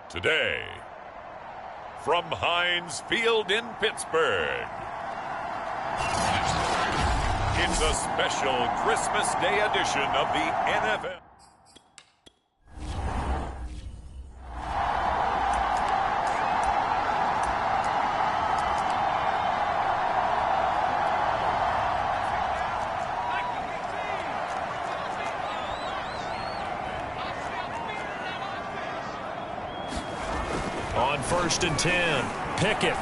Today, from Heinz Field in Pittsburgh, it's a special Christmas Day edition of the NFL. On 1st and 10, Pickett.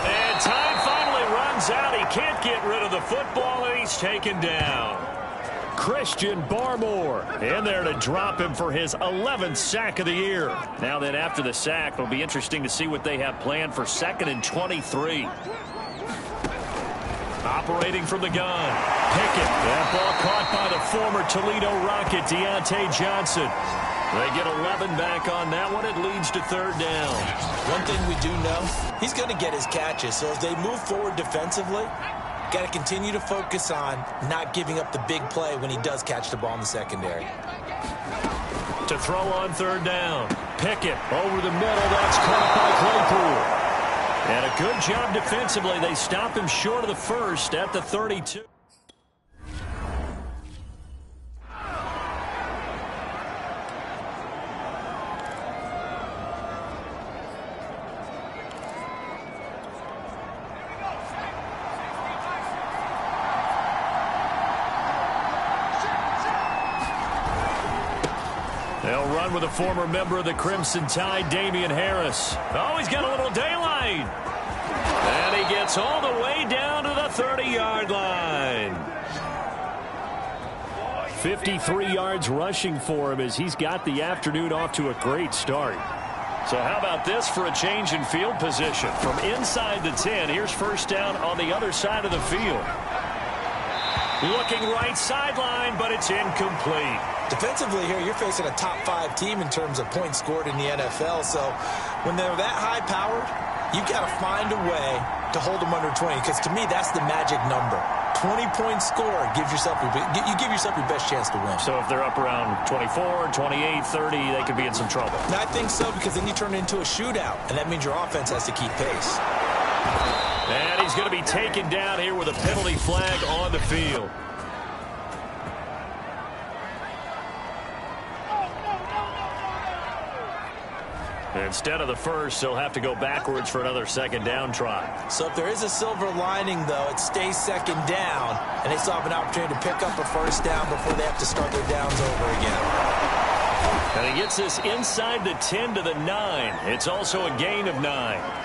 And time finally runs out. He can't get rid of the football, and he's taken down. Christian Barmore in there to drop him for his 11th sack of the year. Now then, after the sack, it'll be interesting to see what they have planned for 2nd and 23. Operating from the gun, Pickett. That ball caught by the former Toledo Rocket, Deontay Johnson. They get 11 back on that one. It leads to 3rd down. One thing we do know, he's going to get his catches. So as they move forward defensively, got to continue to focus on not giving up the big play when he does catch the ball in the secondary. To throw on 3rd down, Pickett over the middle. That's caught by Claypool. And a good job defensively. They stop him short of the first at the 32. They'll run with a former member of the Crimson Tide, Damian Harris. Oh, he's got a little daylight. And he gets all the way down to the 30-yard line. 53 yards rushing for him as he's got the afternoon off to a great start. So how about this for a change in field position? From inside the 10, here's 1st down on the other side of the field. Looking right sideline, but it's incomplete. Defensively here, you're facing a top 5 team in terms of points scored in the NFL. So when they're that high-powered, you got to find a way to hold them under 20. Because to me, that's the magic number. 20-point score gives yourself you give yourself your best chance to win. So if they're up around 24, 28, 30, they could be in some trouble. And I think so, because then you turn it into a shootout, and that means your offense has to keep pace. And he's going to be taken down here with a penalty flag on the field. Instead of the first, they'll have to go backwards for another 2nd down try. So if there is a silver lining, though, it stays 2nd down, and they still have an opportunity to pick up a 1st down before they have to start their downs over again. And he gets this inside the 10 to the 9. It's also a gain of 9.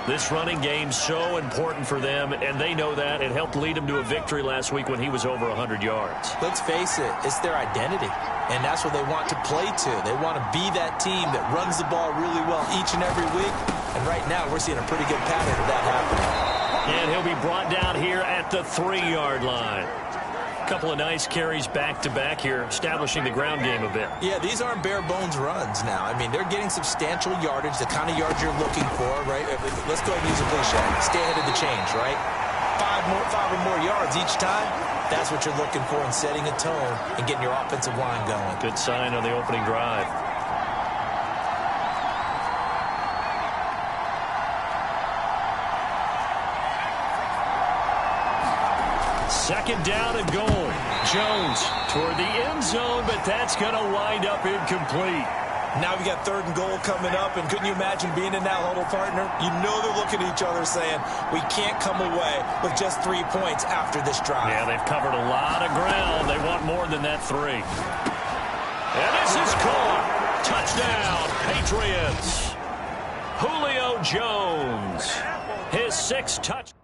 This running game's so important for them, and they know that. It helped lead them to a victory last week when he was over 100 yards. Let's face it, it's their identity, and that's what they want to play to. They want to be that team that runs the ball really well each and every week, and right now we're seeing a pretty good pattern of that happening. And he'll be brought down here at the 3-yard line. Couple of nice carries back-to-back here, establishing the ground game a bit. Yeah, these aren't bare-bones runs now. I mean, they're getting substantial yardage, the kind of yards you're looking for, right? Let's go ahead and use a cliche. Stay ahead of the change, right? 5 or more yards each time. That's what you're looking for in setting a tone and getting your offensive line going. Good sign on the opening drive. Second down and goal. Jones toward the end zone, but that's going to wind up incomplete. Now we got 3rd and goal coming up, and couldn't you imagine being in that huddle, partner? You know they're looking at each other saying, we can't come away with just 3 points after this drive. Yeah, they've covered a lot of ground. They want more than that 3. And this is caught. Touchdown, Patriots. Julio Jones, his 6th touchdown.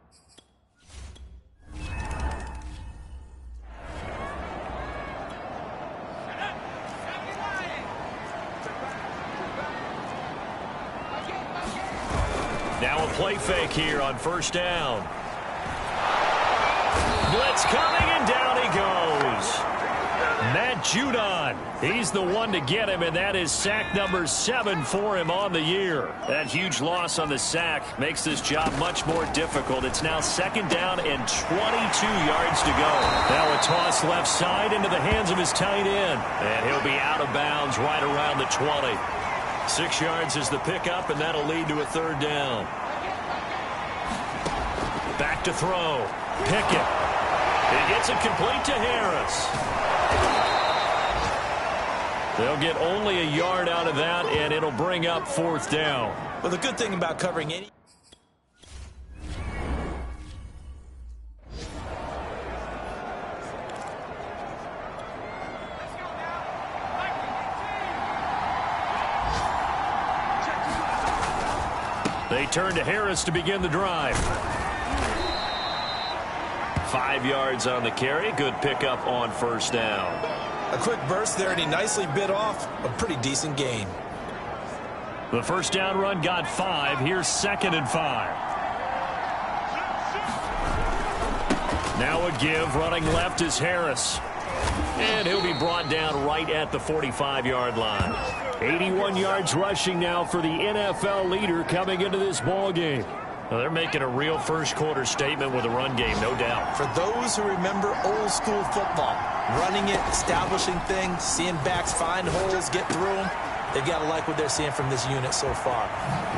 Now a play fake here on 1st down. Blitz coming, and down he goes. Matt Judon. He's the one to get him, and that is sack number 7 for him on the year. That huge loss on the sack makes this job much more difficult. It's now 2nd down and 22 yards to go. Now a toss left side into the hands of his tight end, and he'll be out of bounds right around the 20. 6 yards is the pickup, and that'll lead to a 3rd down. Back to throw. Pickett. He gets it complete to Harris. They'll get only a yard out of that, and it'll bring up 4th down. Well, the good thing about covering any... They turn to Harris to begin the drive. 5 yards on the carry. Good pickup on 1st down. A quick burst there, and he nicely bit off a pretty decent gain. The 1st down run got 5. Here's 2nd and 5. Now a give. Running left is Harris. And he'll be brought down right at the 45-yard line. 81 yards rushing now for the NFL leader coming into this ball game. Well, they're making a real first-quarter statement with a run game, no doubt. For those who remember old-school football, running it, establishing things, seeing backs find holes, get through them, they've got to like what they're seeing from this unit so far.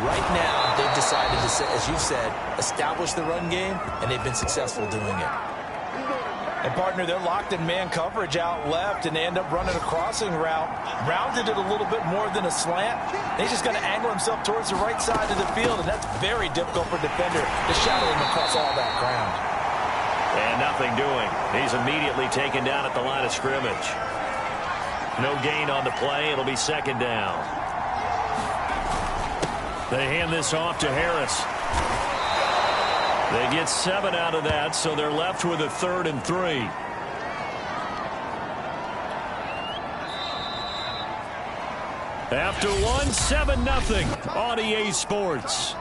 Right now, they've decided to, as you said, establish the run game, and they've been successful doing it. And, partner, they're locked in man coverage out left, and they end up running a crossing route. Rounded it a little bit more than a slant. He's just going to angle himself towards the right side of the field, and that's very difficult for a defender to shadow him across all that ground. And nothing doing. He's immediately taken down at the line of scrimmage. No gain on the play. It'll be 2nd down. They hand this off to Harris. They get 7 out of that, so they're left with a 3rd and 3. After 1, 7-0 on EA Sports.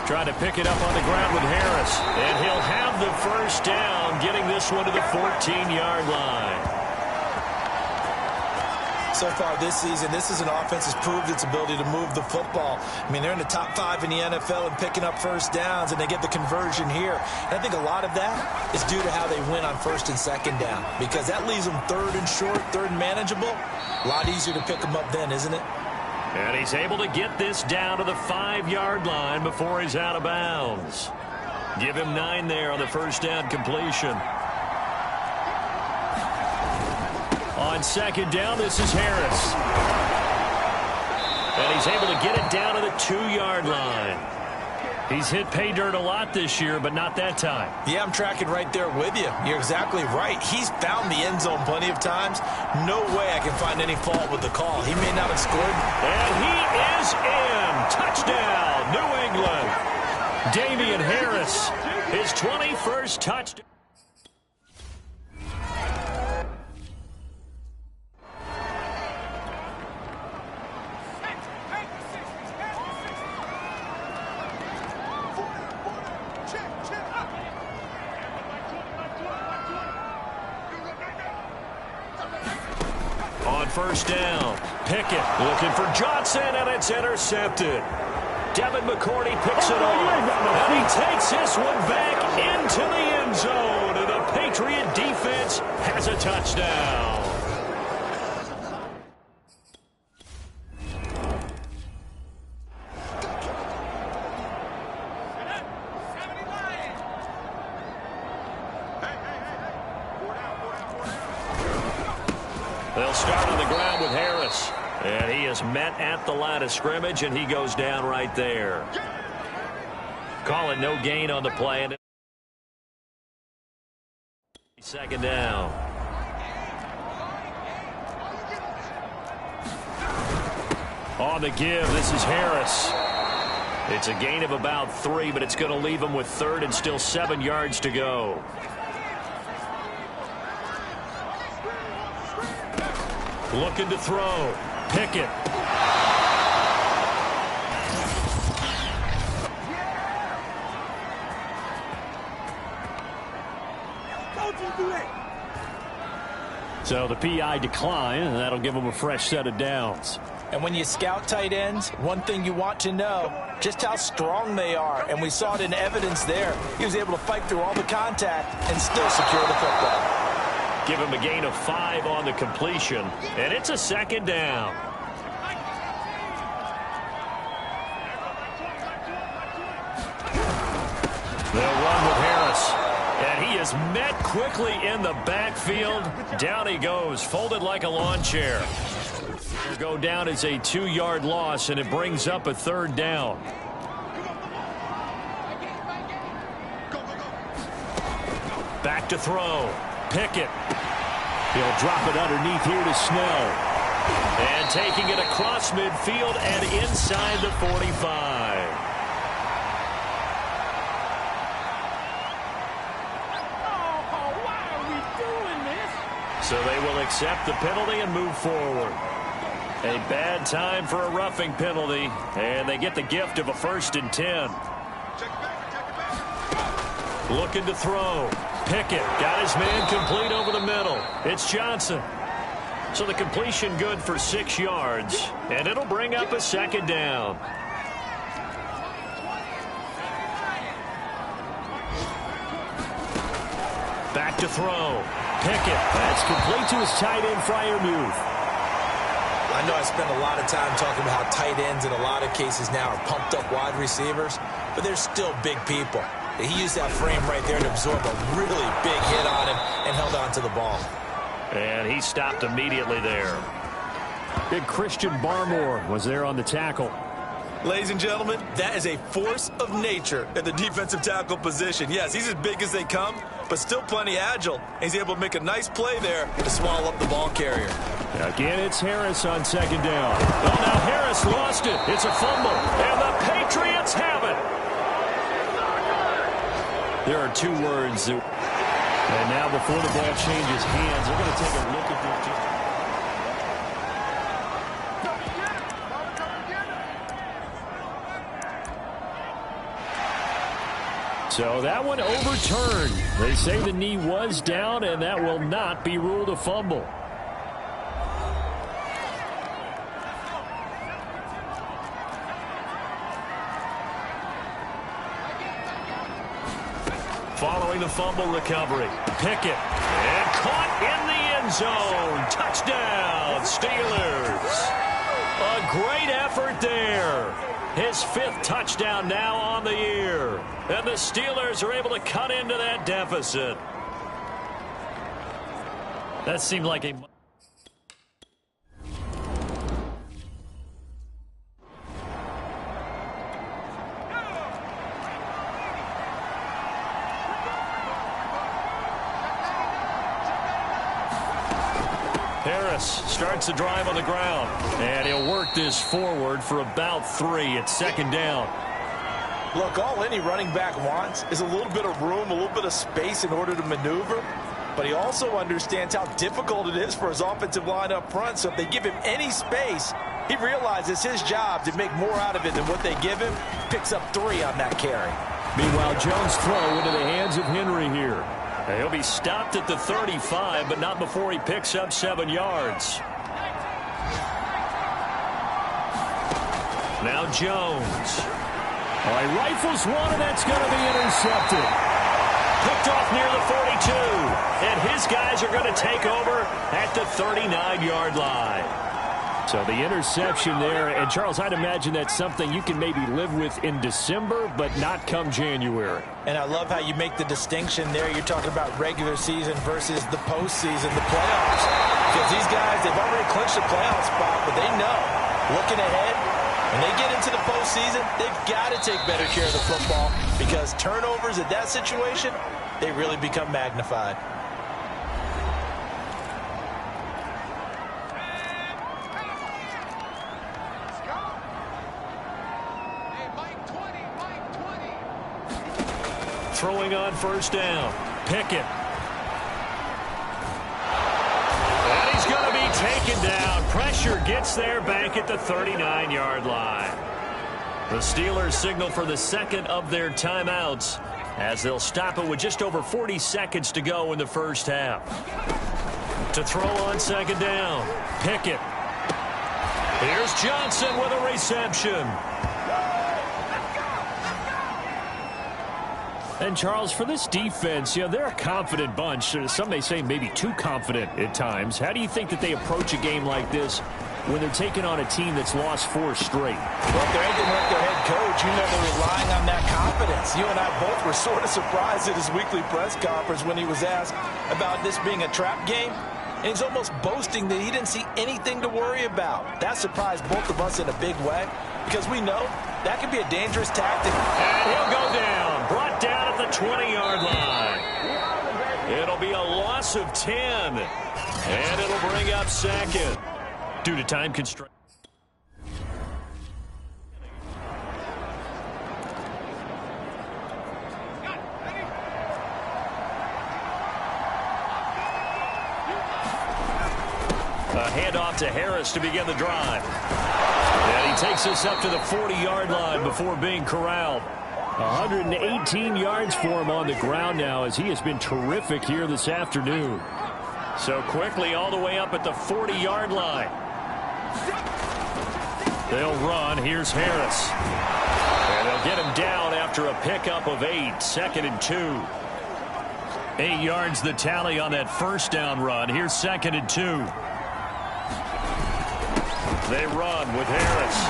Trying to pick it up on the ground with Harris. And he'll have the 1st down, getting this one to the 14-yard line. So far this season, this is an offense that's proved its ability to move the football. I mean, they're in the top 5 in the NFL and picking up 1st downs, and they get the conversion here. And I think a lot of that is due to how they win on 1st and 2nd down, because that leaves them 3rd and short, 3rd and manageable. A lot easier to pick them up then, isn't it? And he's able to get this down to the 5-yard line before he's out of bounds. Give him 9 there on the 1st down completion. On 2nd down, this is Harris. And he's able to get it down to the 2-yard line. He's hit pay dirt a lot this year, but not that time. Yeah, I'm tracking right there with you. You're exactly right. He's found the end zone plenty of times. No way I can find any fault with the call. He may not have scored. And he is in. Touchdown, New England. Damian Harris, his 21st touchdown. On 1st down, Pickett looking for Johnson, and it's intercepted. Devin McCourty picks it off, and he takes this one back into the end zone, and the Patriot defense has a touchdown. They'll start on the ground with Harris. And he is met at the line of scrimmage, and he goes down right there. Calling no gain on the play. And 2nd down. On the give, this is Harris. It's a gain of about 3, but it's going to leave him with 3rd and still 7 yards to go. Looking to throw. Pickett. So the PI decline, and that'll give them a fresh set of downs. And when you scout tight ends, one thing you want to know, just how strong they are. And we saw it in evidence there. He was able to fight through all the contact and still secure the football. Give him a gain of 5 on the completion, and it's a second down. They'll run with Harris. And he is met quickly in the backfield. Down he goes, folded like a lawn chair. It'll go down as a 2-yard loss, and it brings up a third down. Back to throw. Pickett. He'll drop it underneath here to Snell. And taking it across midfield and inside the 45. So they will accept the penalty and move forward. A bad time for a roughing penalty, and they get the gift of a 1st and 10. Looking to throw. Pickett got his man complete over the middle. It's Johnson. So the completion good for 6 yards, and it'll bring up a second down. Back to throw. Pickett. That's complete to his tight end, Freiermuth. I know I spend a lot of time talking about how tight ends in a lot of cases now are pumped up wide receivers, but they're still big people. He used that frame right there to absorb a really big hit on him and held on to the ball. And he stopped immediately there. Big Christian Barmore was there on the tackle. Ladies and gentlemen, that is a force of nature at the defensive tackle position. Yes, he's as big as they come, but still plenty agile. He's able to make a nice play there to swallow up the ball carrier. Again, it's Harris on second down. Well, now Harris lost it. It's a fumble, and the Patriots have it. There are 2 words. And now before the ball changes hands, they're going to take a look at this. So that one overturned. They say the knee was down, and that will not be ruled a fumble. Following the fumble recovery, Pickett, and caught in the end zone. Touchdown, Steelers. A great effort there. His 5th touchdown now on the year. And the Steelers are able to cut into that deficit. That seemed like a... Harris starts the drive on the ground, and he'll work this forward for about 3. It's second down. Look, all any running back wants is a little bit of room, a little bit of space in order to maneuver, but he also understands how difficult it is for his offensive line up front, so if they give him any space, he realizes his job to make more out of it than what they give him, picks up 3 on that carry. Meanwhile, Jones' throw into the hands of Henry here. He'll be stopped at the 35, but not before he picks up 7 yards. Now Jones. All right, rifles one, and that's going to be intercepted. Hooked off near the 42, and his guys are going to take over at the 39-yard line. So the interception there, and Charles, I'd imagine that's something you can maybe live with in December, but not come January. And I love how you make the distinction there. You're talking about regular season versus the postseason, the playoffs. Because these guys, they've already clinched a playoff spot, but they know, looking ahead, when they get into the postseason, they've got to take better care of the football because turnovers in that situation, they really become magnified. Throwing on first down. Pickett. And he's going to be taken down. Pressure gets there back at the 39-yard line. The Steelers signal for the second of their timeouts as they'll stop it with just over 40 seconds to go in the first half. To throw on second down, Pickett. Here's Johnson with a reception. And, Charles, for this defense, they're a confident bunch. Some may say maybe too confident at times. How do you think that they approach a game like this when they're taking on a team that's lost 4 straight? Well, if they're anything like their head coach, they're relying on that confidence. You and I both were sort of surprised at his weekly press conference when he was asked about this being a trap game. And he's almost boasting that he didn't see anything to worry about. That surprised both of us in a big way because we know that could be a dangerous tactic. And he'll go down. Brought down at the 20-yard line. It'll be a loss of 10. And it'll bring up second due to time constraints. A handoff to Harris to begin the drive. And he takes us up to the 40-yard line before being corralled. 118 yards for him on the ground now as he has been terrific here this afternoon. So quickly all the way up at the 40-yard line. They'll run. Here's Harris. And they'll get him down after a pickup of 8. Second and 2. 8 yards the tally on that first down run. Here's second and 2. They run with Harris.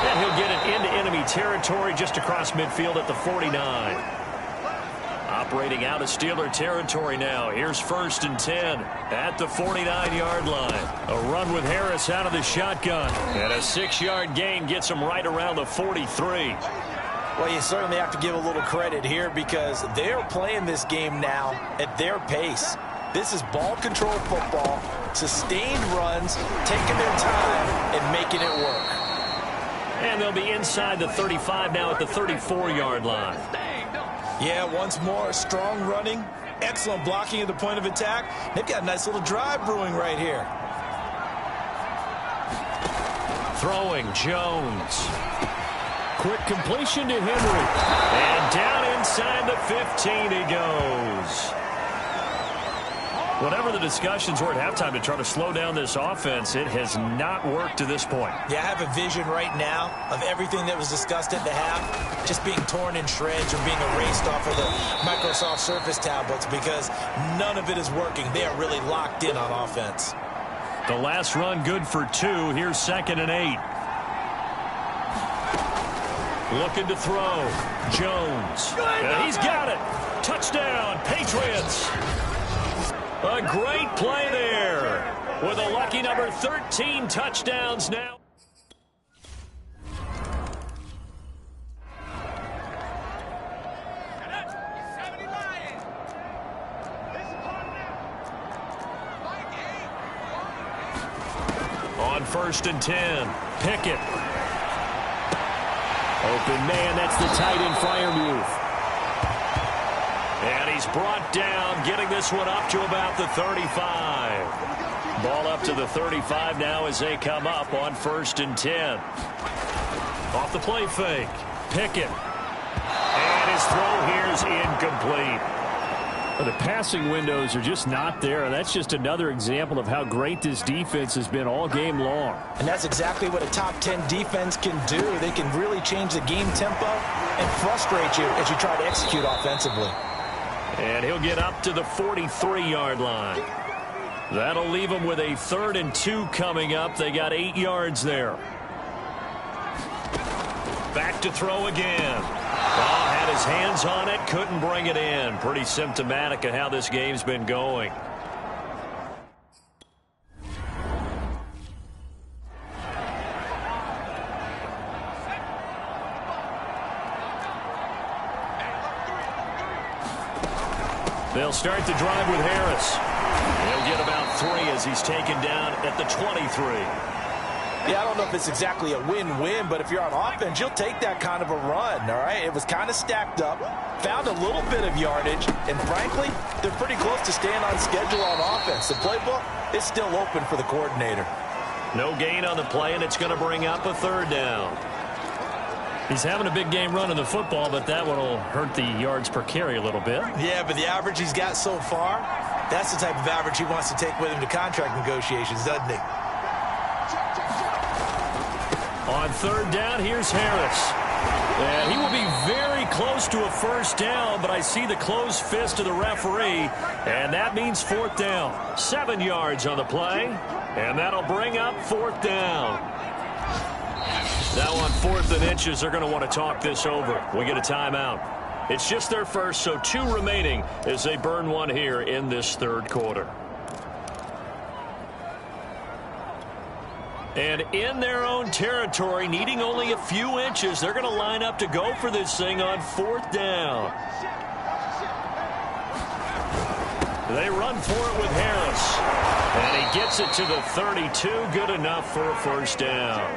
And he'll get it into enemy territory just across midfield at the 49. Operating out of Steeler territory now. Here's first and 10 at the 49-yard line. A run with Harris out of the shotgun. And a 6-yard gain gets him right around the 43. Well, you certainly have to give a little credit here because they're playing this game now at their pace. This is ball control football, sustained runs, taking their time and making it work. And they'll be inside the 35 now at the 34-yard line. Yeah, once more, strong running, excellent blocking at the point of attack. They've got a nice little drive brewing right here. Throwing, Jones. Quick completion to Henry. And down inside the 15 he goes. Whatever the discussions were at halftime to try to slow down this offense, it has not worked to this point. Yeah, I have a vision right now of everything that was discussed at the half just being torn in shreds or being erased off of the Microsoft Surface tablets because none of it is working. They are really locked in on offense. The last run good for 2. Here's second and 8. Looking to throw. Jones. And he's got it. Touchdown, Patriots. A great play there with a lucky number 13 touchdowns now. On first and 10, Pickett. Open man, that's the tight end Freiermuth. And he's brought down, getting this one up to about the 35. Ball up to the 35 now as they come up on first and 10. Off the play fake, Pickett. And his throw here is incomplete. The passing windows are just not there. That's just another example of how great this defense has been all game long. And that's exactly what a top 10 defense can do. They can really change the game tempo and frustrate you as you try to execute offensively. And he'll get up to the 43-yard line. That'll leave him with a 3rd and 2 coming up. They got 8 yards there. Back to throw again. Oh, had his hands on it, couldn't bring it in. Pretty symptomatic of how this game's been going. They'll start the drive with Harris. He'll get about 3 as he's taken down at the 23. Yeah, I don't know if it's exactly a win-win, but if you're on offense, you'll take that kind of a run, all right? It was kind of stacked up, found a little bit of yardage, and frankly, they're pretty close to staying on schedule on offense. The playbook is still open for the coordinator. No gain on the play, and it's going to bring up a third down. He's having a big game running the football, but that one will hurt the yards per carry a little bit. Yeah, but the average he's got so far, that's the type of average he wants to take with him to contract negotiations, doesn't he? On third down, here's Harris. And he will be very close to a first down, but I see the closed fist of the referee, and that means fourth down. 7 yards on the play, and that'll bring up fourth down. Now on 4th and inches, they're going to want to talk this over. We get a timeout. It's just their first, so 2 remaining as they burn one here in this third quarter. And in their own territory, needing only a few inches, they're going to line up to go for this thing on 4th down. They run for it with Harris. And he gets it to the 32. Good enough for a first down.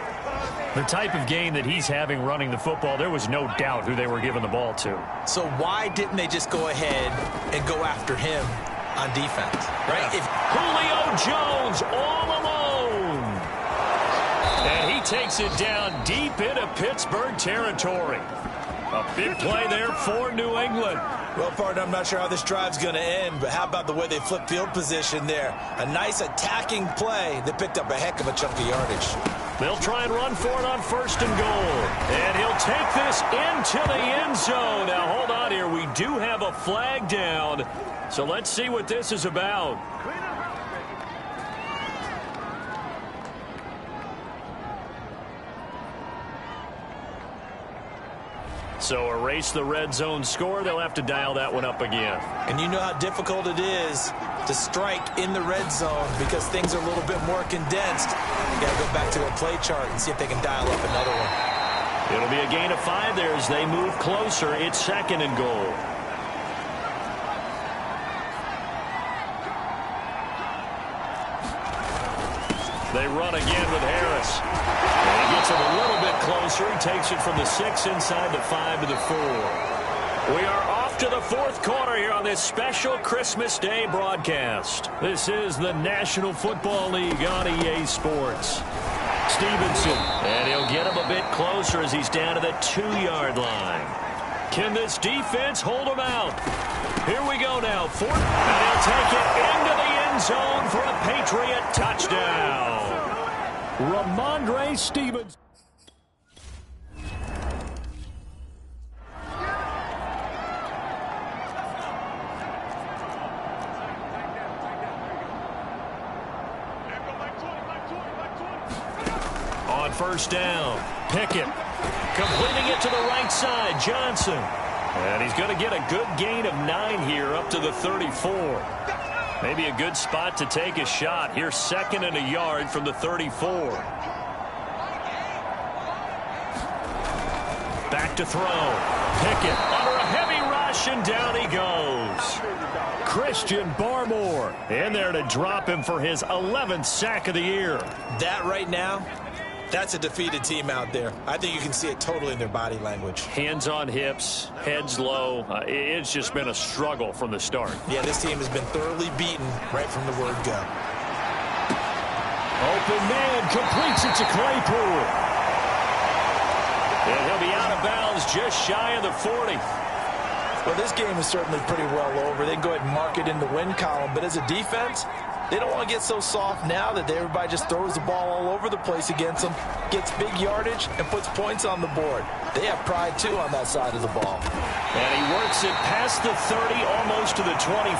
The type of game that he's having running the football, there was no doubt who they were giving the ball to. So why didn't they just go ahead and go after him on defense? Right? Yeah. Julio Jones all alone. And he takes it down deep into Pittsburgh territory. A big play there for New England. Well, partner, I'm not sure how this drive's going to end, but how about the way they flip field position there? A nice attacking play that picked up a heck of a chunk of yardage. They'll try and run for it on 1st and goal. And he'll take this into the end zone. Now, hold on here. We do have a flag down. So let's see what this is about. So erase the red zone score. They'll have to dial that one up again. And you know how difficult it is to strike in the red zone because things are a little bit more condensed. You got to go back to their play chart and see if they can dial up another one. It'll be a gain of 5 there as they move closer. It's 2nd and goal. They run again with Harris. And he gets it a little bit closer. He takes it from the 6 inside the 5 to the 4. We are off to the 4th quarter here on this special Christmas Day broadcast. This is the National Football League on EA Sports. Stevenson, and he'll get him a bit closer as he's down to the 2-yard line. Can this defense hold him out? Here we go now. 4th, and he'll take it into the end zone for a Patriot touchdown. Ramondre Stevenson. On 1st down, Pickett completing it to the right side, Johnson. And he's going to get a good gain of 9 here up to the 34. Maybe a good spot to take a shot. Here's 2nd and a yard from the 34. Back to throw. Pickett under a heavy rush, and down he goes. Christian Barmore in there to drop him for his 11th sack of the year. That right now, that's a defeated team out there. I think you can see it totally in their body language. Hands on hips, heads low. It's just been a struggle from the start. Yeah, this team has been thoroughly beaten right from the word go. Open man completes it to Claypool. And he'll be out of bounds just shy of the 40. Well, this game is certainly pretty well over. They can go ahead and mark it in the win column. But as a defense, they don't want to get so soft now that everybody just throws the ball all over the place against them, gets big yardage, and puts points on the board. They have pride, too, on that side of the ball. And he works it past the 30, almost to the 25.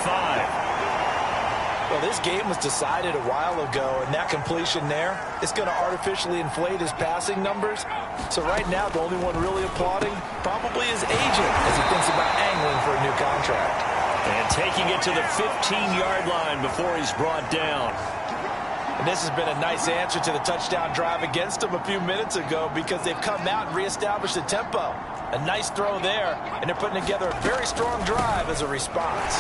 Well, this game was decided a while ago, and that completion there is going to artificially inflate his passing numbers. So right now, the only one really applauding probably his agent as he thinks about angling for a new contract. And taking it to the 15-yard line before he's brought down. And this has been a nice answer to the touchdown drive against them a few minutes ago because they've come out and reestablished the tempo. A nice throw there, and they're putting together a very strong drive as a response.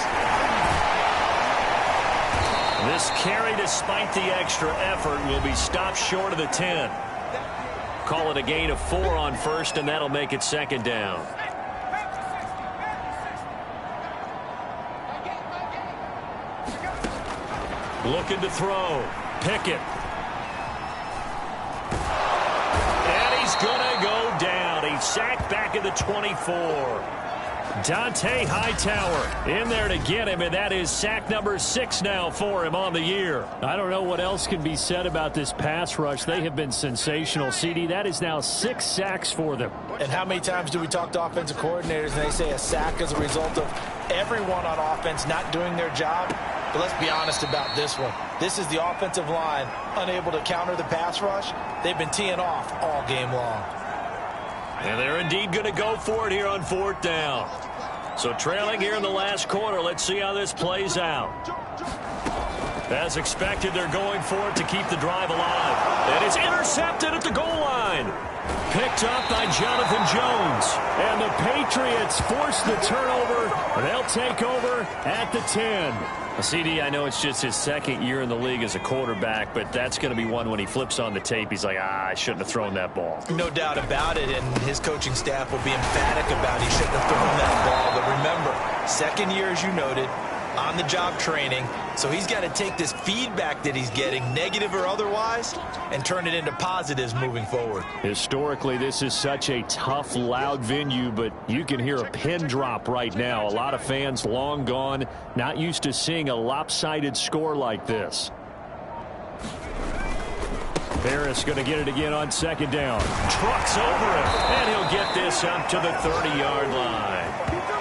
This carry, despite the extra effort, will be stopped short of the 10. Call it a gain of 4 on first, and that'll make it second down. Looking to throw. Pickett. And he's going to go down. He's sacked back at the 24. Dante Hightower in there to get him, and that is sack number 6 now for him on the year. I don't know what else can be said about this pass rush. They have been sensational, CD. That is now 6 sacks for them. And how many times do we talk to offensive coordinators and they say a sack is a result of everyone on offense not doing their job? But let's be honest about this one. This is the offensive line unable to counter the pass rush. They've been teeing off all game long. And they're indeed going to go for it here on 4th down. So trailing here in the last quarter. Let's see how this plays out. As expected, they're going for it to keep the drive alive. And it's intercepted at the goal line. Picked up by Jonathan Jones. And the Patriots force the turnover. They'll take over at the 10. CD, I know it's just his 2nd year in the league as a quarterback, but that's going to be one when he flips on the tape. He's like, I shouldn't have thrown that ball. No doubt about it, and his coaching staff will be emphatic about he shouldn't have thrown that ball. But remember, 2nd year, as you noted, on-the-job training. So he's got to take this feedback that he's getting, negative or otherwise, and turn it into positives moving forward. Historically, this is such a tough, loud venue, but you can hear a pin drop right now. A lot of fans long gone, not used to seeing a lopsided score like this. Harris going to get it again on 2nd down. Trucks over him, and he'll get this up to the 30-yard line.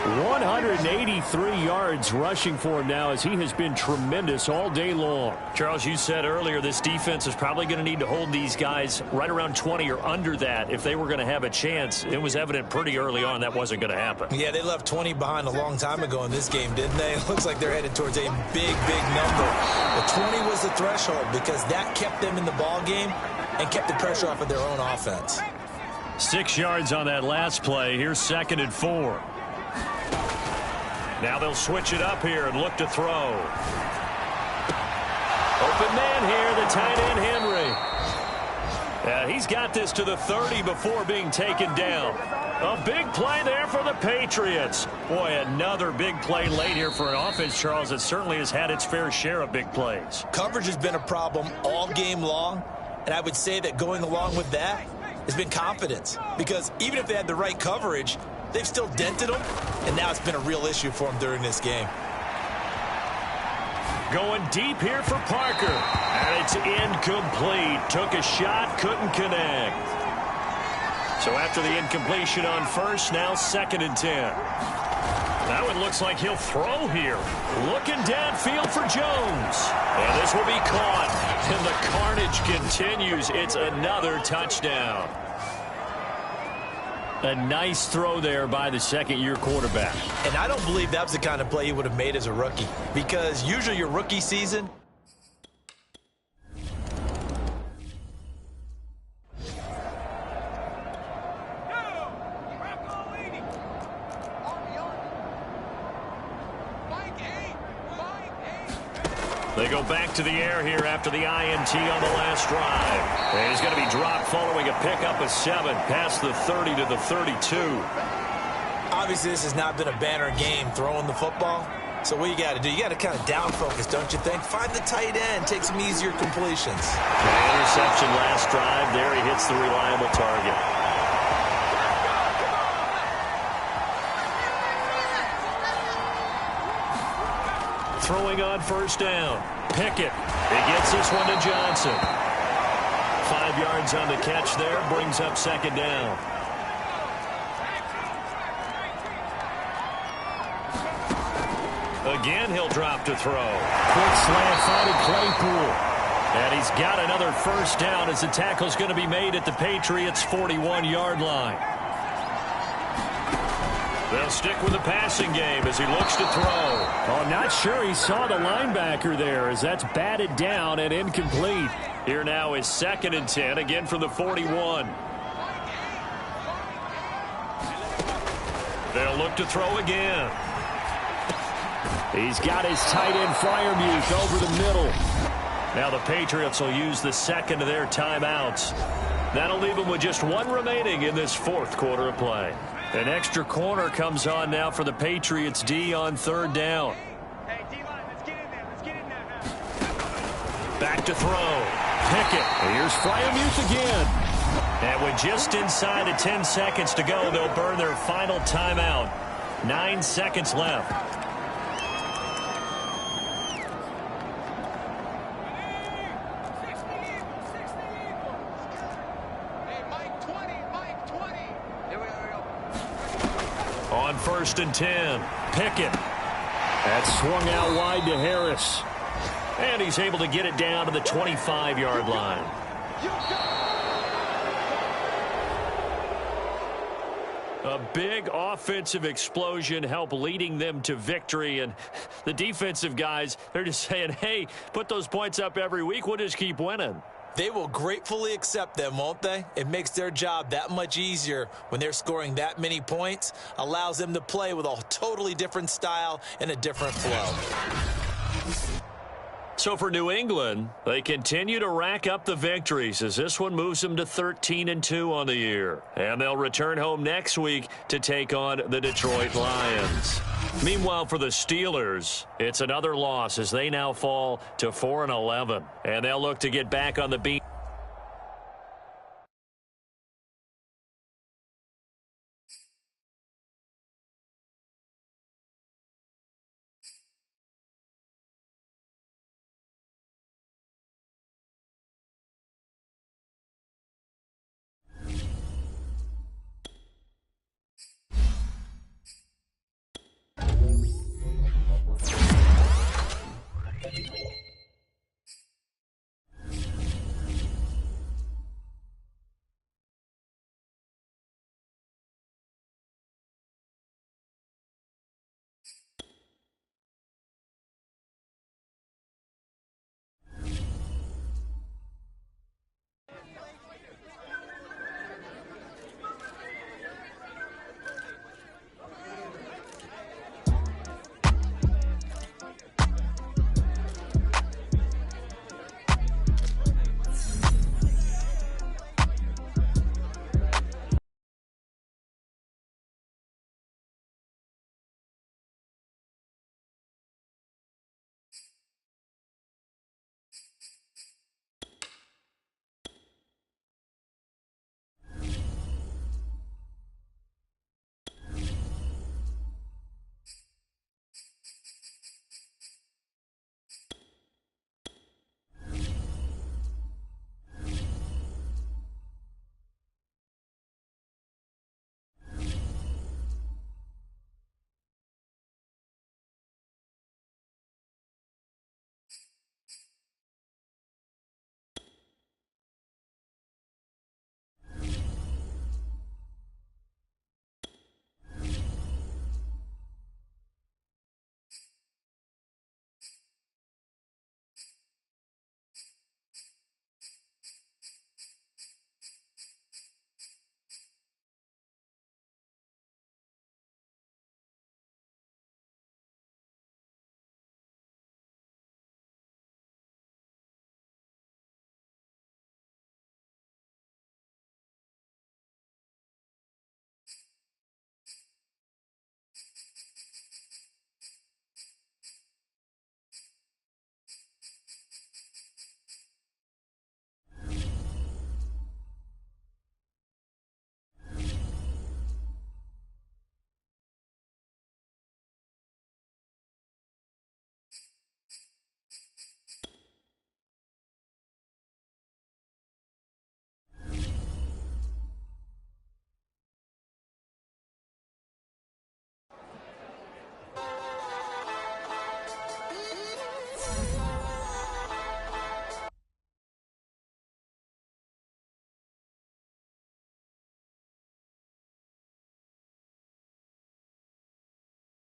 183 yards rushing for him now as he has been tremendous all day long. Charles, you said earlier this defense is probably going to need to hold these guys right around 20 or under that if they were going to have a chance. It was evident pretty early on that wasn't going to happen. Yeah, they left 20 behind a long time ago in this game, didn't they? It looks like they're headed towards a big, big number. But 20 was the threshold because that kept them in the ball game and kept the pressure off of their own offense. 6 yards on that last play. Here's 2nd and 4. Now they'll switch it up here and look to throw. Open man here, the tight end Henry. He's got this to the 30 before being taken down. A big play there for the Patriots. Boy, another big play late here for an offense, Charles, that certainly has had its fair share of big plays. Coverage has been a problem all game long, and I would say that going along with that has been confidence. Because even if they had the right coverage, they've still dented them, and now it's been a real issue for them during this game. Going deep here for Parker. And it's incomplete. Took a shot, couldn't connect. So after the incompletion on first, now 2nd and 10. That one looks like he'll throw here. Looking downfield for Jones. And this will be caught. And the carnage continues. It's another touchdown. A nice throw there by the 2nd-year quarterback. And I don't believe that was the kind of play he would have made as a rookie. Because usually your rookie season, they go back to the air here after the INT on the last drive. And he's going to be dropped following a pickup of 7 past the 30 to the 32. Obviously, this has not been a banner game throwing the football. So what you got to do, you got to kind of down focus, don't you think? Find the tight end, take some easier completions. An interception last drive. There he hits the reliable target. Throwing on first down. Pickett. He gets this one to Johnson. 5 yards on the catch there. Brings up 2nd down. Again, he'll drop to throw. Quick slant, finding Claypool. And he's got another first down as the tackle's going to be made at the Patriots' 41-yard line. They'll stick with the passing game as he looks to throw. Oh, not sure he saw the linebacker there as that's batted down and incomplete. Here now is 2nd and 10, again from the 41. They'll look to throw again. He's got his tight end Freiermuth over the middle. Now the Patriots will use the second of their timeouts. That'll leave them with just one remaining in this fourth quarter of play. An extra corner comes on now for the Patriots D on third down. Hey, D-line, let's get in there. Let's get in there now. Back to throw. Pickett. Here's Freiermuth again. And with just inside of 10 seconds to go, they'll burn their final timeout. 9 seconds left. Hey, Mike 20, Mike 20. Here we go. On 1st and 10, Pickett. That swung out wide to Harris. And he's able to get it down to the 25-yard line. A big offensive explosion helped leading them to victory. And the defensive guys, they're just saying, hey, put those points up every week. We'll just keep winning. They will gratefully accept them, won't they? It makes their job that much easier when they're scoring that many points. Allows them to play with a totally different style and a different flow. So for New England, they continue to rack up the victories as this one moves them to 13-2 on the year. And they'll return home next week to take on the Detroit Lions. Meanwhile, for the Steelers, it's another loss as they now fall to 4-11. And they'll look to get back on the beat.